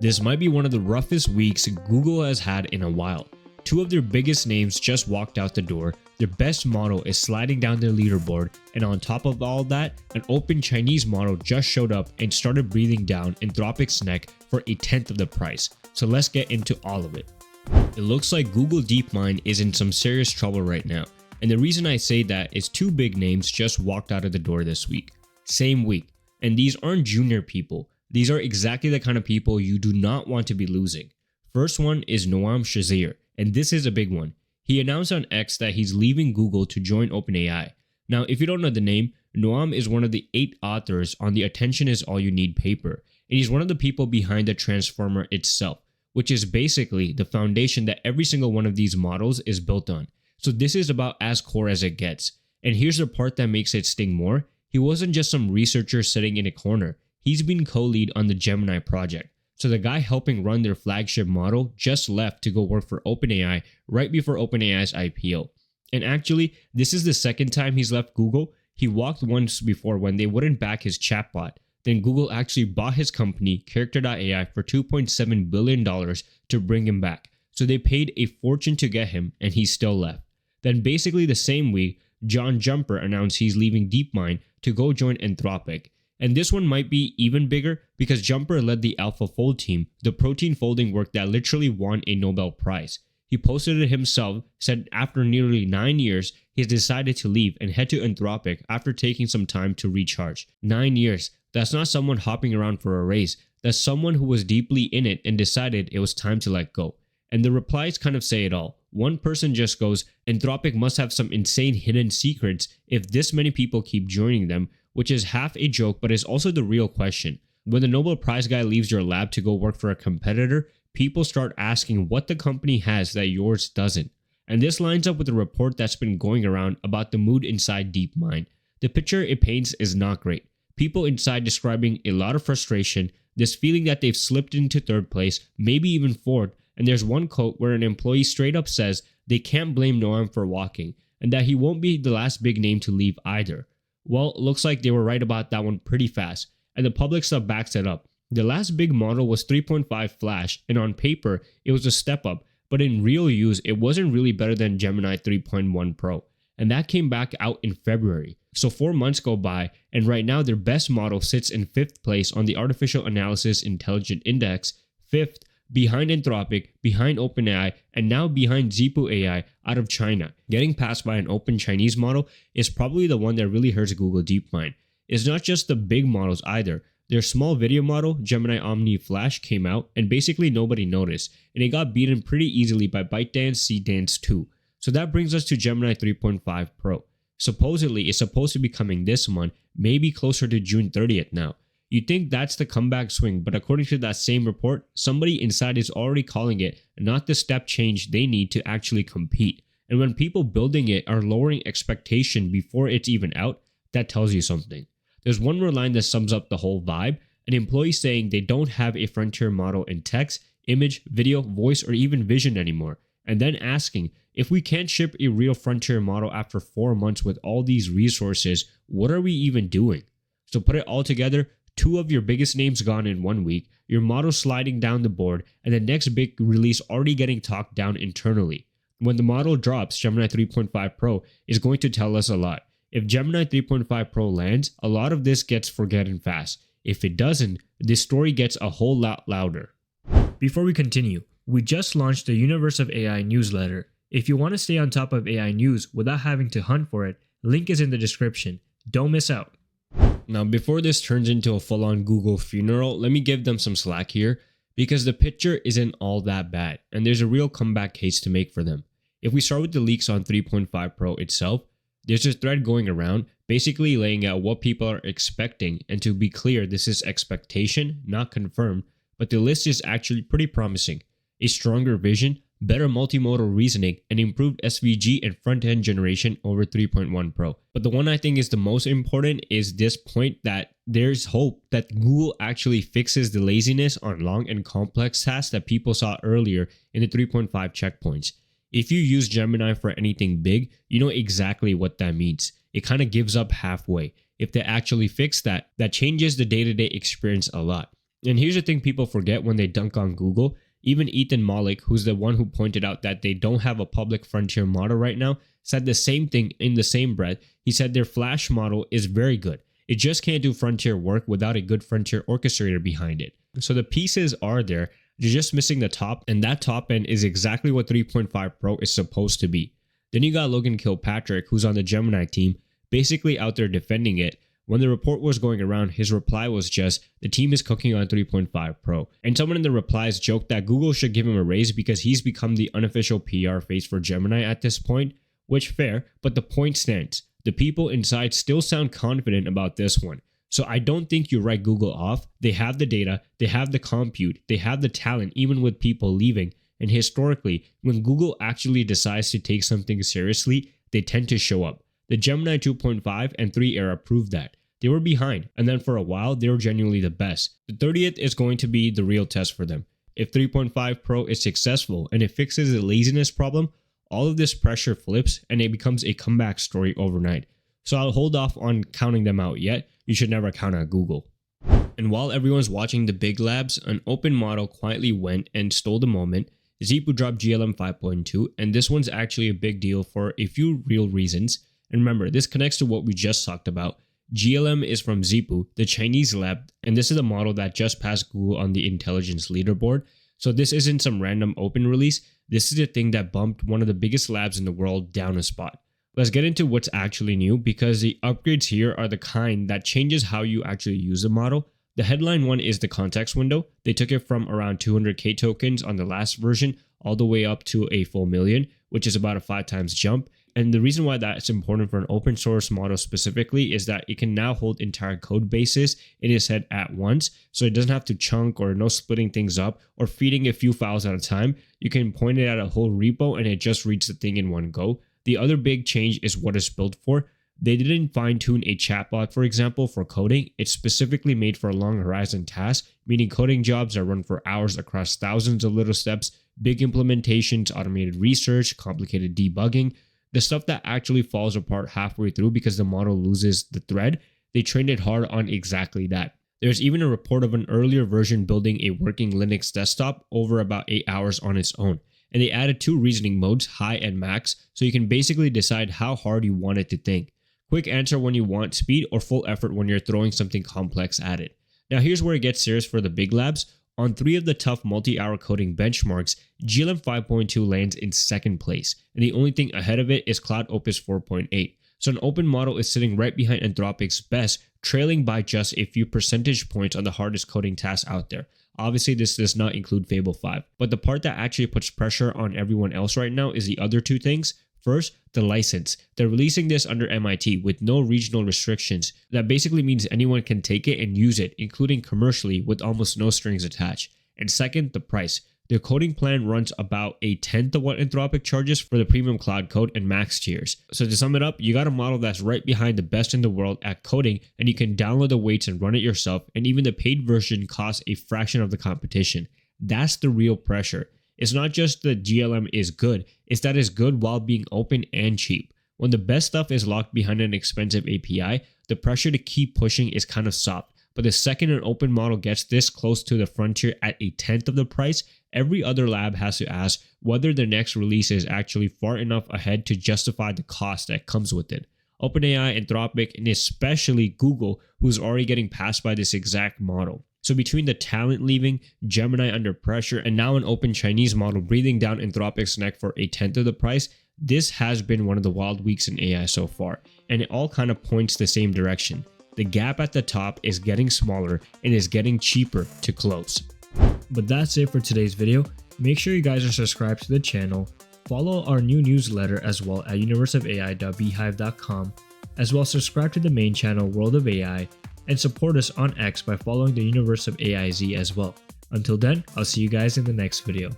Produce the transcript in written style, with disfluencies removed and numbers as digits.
This might be one of the roughest weeks Google has had in a while. Two of their biggest names just walked out the door, their best model is sliding down their leaderboard, and on top of all that, an open Chinese model just showed up and started breathing down Anthropic's neck for a tenth of the price. So let's get into all of it. It looks like Google DeepMind is in some serious trouble right now, and the reason I say that is two big names just walked out of the door this week. Same week, and these aren't junior people. These are exactly the kind of people you do not want to be losing. First one is Noam Shazeer, and this is a big one. He announced on X that he's leaving Google to join OpenAI. Now, if you don't know the name, Noam is one of the 8 authors on the Attention is All You Need paper, and he's one of the people behind the transformer itself, which is basically the foundation that every single one of these models is built on. So this is about as core as it gets. And here's the part that makes it sting more. He wasn't just some researcher sitting in a corner. He's been co-lead on the Gemini project. So the guy helping run their flagship model just left to go work for OpenAI right before OpenAI's IPO. And actually, this is the second time he's left Google. He walked once before when they wouldn't back his chatbot. Then Google actually bought his company, Character.ai, for $2.7 billion to bring him back. So they paid a fortune to get him, and he still left. Then basically the same week, John Jumper announced he's leaving DeepMind to go join Anthropic. And this one might be even bigger because Jumper led the AlphaFold team, the protein folding work that literally won a Nobel Prize. He posted it himself, said after nearly 9 years, he's decided to leave and head to Anthropic after taking some time to recharge. 9 years. That's not someone hopping around for a raise. That's someone who was deeply in it and decided it was time to let go. And the replies kind of say it all. One person just goes, Anthropic must have some insane hidden secrets if this many people keep joining them, which is half a joke but is also the real question. When the Nobel Prize guy leaves your lab to go work for a competitor, people start asking what the company has that yours doesn't. And this lines up with the report that's been going around about the mood inside DeepMind. The picture it paints is not great. People inside describing a lot of frustration, this feeling that they've slipped into third place, maybe even fourth, and there's one quote where an employee straight up says they can't blame Noam for walking, and that he won't be the last big name to leave either. Well, it looks like they were right about that one pretty fast, and the public stuff backs it up. The last big model was 3.5 Flash, and on paper, it was a step up, but in real use, it wasn't really better than Gemini 3.1 Pro, and that came back out in February. So 4 months go by, and right now their best model sits in 5th place on the Artificial Analysis Intelligence Index, 5th, behind Anthropic, behind OpenAI, and now behind Zhipu AI out of China. Getting passed by an open Chinese model is probably the one that really hurts Google DeepMind. It's not just the big models either. Their small video model, Gemini Omni Flash, came out and basically nobody noticed, and it got beaten pretty easily by ByteDance Seedance 2. So that brings us to Gemini 3.5 Pro. Supposedly, it's supposed to be coming this month, maybe closer to June 30th now. You'd think that's the comeback swing, but according to that same report, somebody inside is already calling it not the step change they need to actually compete. And when people building it are lowering expectation before it's even out, that tells you something. There's one more line that sums up the whole vibe, an employee saying they don't have a frontier model in text, image, video, voice, or even vision anymore, and then asking, if we can't ship a real frontier model after 4 months with all these resources, what are we even doing? So put it all together, 2 of your biggest names gone in 1 week, your model sliding down the board, and the next big release already getting talked down internally. When the model drops, Gemini 3.5 Pro is going to tell us a lot. If Gemini 3.5 Pro lands, a lot of this gets forgotten fast. If it doesn't, this story gets a whole lot louder. Before we continue, we just launched the Universe of AI newsletter. If you want to stay on top of AI news without having to hunt for it, link is in the description. Don't miss out. Now, before this turns into a full-on Google funeral, let me give them some slack here, because the picture isn't all that bad, and there's a real comeback case to make for them. If we start with the leaks on 3.5 Pro itself, there's a thread going around, basically laying out what people are expecting, and to be clear, this is expectation, not confirmed, but the list is actually pretty promising. A stronger vision, better multimodal reasoning, and improved SVG and front-end generation over 3.1 Pro. But the one I think is the most important is this point that there's hope that Google actually fixes the laziness on long and complex tasks that people saw earlier in the 3.5 checkpoints. If you use Gemini for anything big, you know exactly what that means. It kind of gives up halfway. If they actually fix that, that changes the day-to-day experience a lot. And here's the thing people forget when they dunk on Google. Even Ethan Malik, who's the one who pointed out that they don't have a public frontier model right now, said the same thing in the same breath. He said their Flash model is very good. It just can't do frontier work without a good frontier orchestrator behind it. So the pieces are there, you're just missing the top, and that top end is exactly what 3.5 Pro is supposed to be. Then you got Logan Kilpatrick, who's on the Gemini team, basically out there defending it. When the report was going around, his reply was just, the team is cooking on 3.5 Pro. And someone in the replies joked that Google should give him a raise because he's become the unofficial PR face for Gemini at this point, which fair, but the point stands. The people inside still sound confident about this one. So I don't think you write Google off. They have the data, they have the compute, they have the talent even with people leaving. And historically, when Google actually decides to take something seriously, they tend to show up. The Gemini 2.5 and 3 era proved that. They were behind, and then for a while, they were genuinely the best. The 30th is going to be the real test for them. If 3.5 Pro is successful and it fixes the laziness problem, all of this pressure flips and it becomes a comeback story overnight. So I'll hold off on counting them out yet. You should never count out Google. And while everyone's watching the big labs, an open model quietly went and stole the moment. Zhipu dropped GLM 5.2, and this one's actually a big deal for a few real reasons. And remember, this connects to what we just talked about. GLM is from Zhipu, the Chinese lab, and this is a model that just passed Google on the intelligence leaderboard. So this isn't some random open release. This is the thing that bumped one of the biggest labs in the world down a spot. Let's get into what's actually new, because the upgrades here are the kind that changes how you actually use the model. The headline one is the context window. They took it from around 200k tokens on the last version all the way up to a full million, which is about a 5 times jump. And the reason why that's important for an open source model specifically is that it can now hold entire code bases in its head at once. So it doesn't have to chunk or no splitting things up or feeding a few files at a time. You can point it at a whole repo and it just reads the thing in one go. The other big change is what it's built for. They didn't fine tune a chatbot, for example, for coding. It's specifically made for long horizon tasks, meaning coding jobs that run for hours across thousands of little steps, big implementations, automated research, complicated debugging. The stuff that actually falls apart halfway through because the model loses the thread, they trained it hard on exactly that. There's even a report of an earlier version building a working Linux desktop over about 8 hours on its own. And they added 2 reasoning modes, high and max, so you can basically decide how hard you want it to think. Quick answer when you want speed, or full effort when you're throwing something complex at it. Now here's where it gets serious for the big labs. On 3 of the tough multi-hour coding benchmarks, GLM 5.2 lands in 2nd place, and the only thing ahead of it is Cloud Opus 4.8. So an open model is sitting right behind Anthropic's best, trailing by just a few percentage points on the hardest coding tasks out there. Obviously, this does not include Fable 5, but the part that actually puts pressure on everyone else right now is the other 2 things. First, the license. They're releasing this under MIT with no regional restrictions. That basically means anyone can take it and use it, including commercially with almost no strings attached. And second, the price. Their coding plan runs about a tenth of what Anthropic charges for the premium cloud code and max tiers. So to sum it up, you got a model that's right behind the best in the world at coding, and you can download the weights and run it yourself, and even the paid version costs a fraction of the competition. That's the real pressure. It's not just that GLM is good, it's that it's good while being open and cheap. When the best stuff is locked behind an expensive API, the pressure to keep pushing is kind of soft. But the second an open model gets this close to the frontier at a tenth of the price, every other lab has to ask whether the next release is actually far enough ahead to justify the cost that comes with it. OpenAI, Anthropic, and especially Google, who's already getting passed by this exact model. So between the talent leaving, Gemini under pressure, and now an open Chinese model breathing down Anthropic's neck for a tenth of the price, this has been one of the wild weeks in AI so far, and it all kind of points the same direction. The gap at the top is getting smaller and is getting cheaper to close. But that's it for today's video. Make sure you guys are subscribed to the channel, follow our new newsletter as well at universeofai.beehive.com, as well subscribe to the main channel World of AI, and support us on X by following the Universe of AIZ as well. Until then, I'll see you guys in the next video.